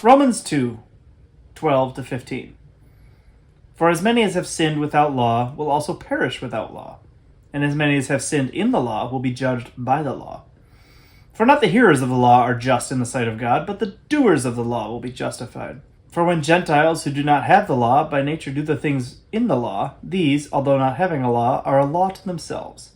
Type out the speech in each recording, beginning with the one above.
Romans 2:12-15. For as many as have sinned without law will also perish without law, and as many as have sinned in the law will be judged by the law. For not the hearers of the law are just in the sight of God, but the doers of the law will be justified. For when Gentiles who do not have the law by nature do the things in the law, these, although not having a law, are a law to themselves,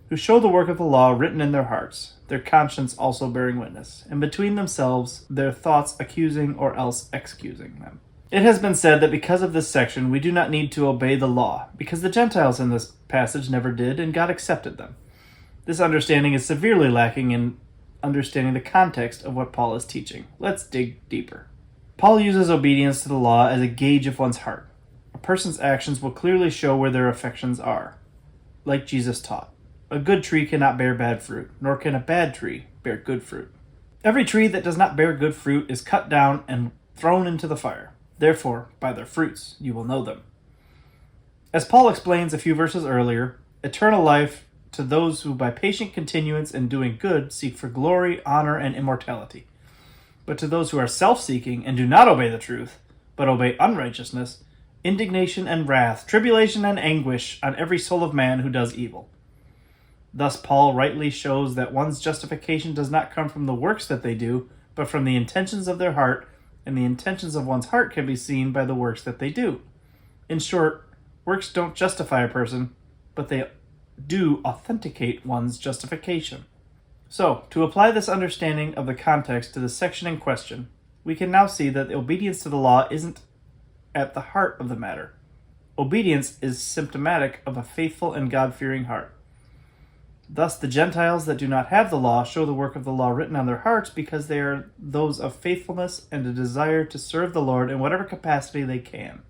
who show the work of the law written in their hearts, their conscience also bearing witness, and between themselves their thoughts accusing or else excusing them. It has been said that because of this section we do not need to obey the law, because the Gentiles in this passage never did, and God accepted them. This understanding is severely lacking in understanding the context of what Paul is teaching. Let's dig deeper. Paul uses obedience to the law as a gauge of one's heart. A person's actions will clearly show where their affections are, like Jesus taught. A good tree cannot bear bad fruit, nor can a bad tree bear good fruit. Every tree that does not bear good fruit is cut down and thrown into the fire. Therefore, by their fruits you will know them. As Paul explains a few verses earlier, eternal life to those who by patient continuance in doing good seek for glory, honor, and immortality. But to those who are self-seeking and do not obey the truth, but obey unrighteousness, indignation and wrath, tribulation and anguish on every soul of man who does evil. Thus Paul rightly shows that one's justification does not come from the works that they do, but from the intentions of their heart, and the intentions of one's heart can be seen by the works that they do. In short, works don't justify a person, but they do authenticate one's justification. So, to apply this understanding of the context to the section in question, we can now see that obedience to the law isn't at the heart of the matter. Obedience is symptomatic of a faithful and God-fearing heart. Thus, the Gentiles that do not have the law show the work of the law written on their hearts because they are those of faithfulness and a desire to serve the Lord in whatever capacity they can.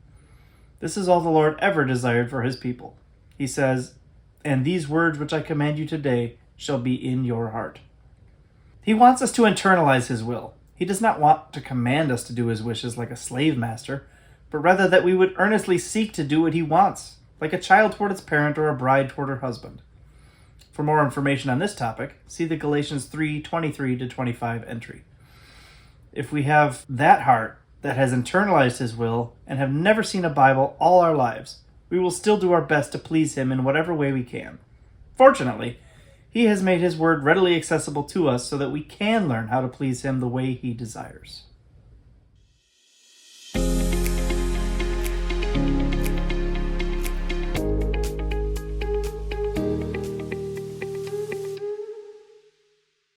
This is all the Lord ever desired for his people. He says, "And these words which I command you today shall be in your heart." He wants us to internalize his will. He does not want to command us to do his wishes like a slave master, but rather that we would earnestly seek to do what he wants, like a child toward its parent or a bride toward her husband. For more information on this topic, see the Galatians 3:23-25 entry. If we have that heart that has internalized his will and have never seen a Bible all our lives, we will still do our best to please him in whatever way we can. Fortunately, he has made his word readily accessible to us so that we can learn how to please him the way he desires.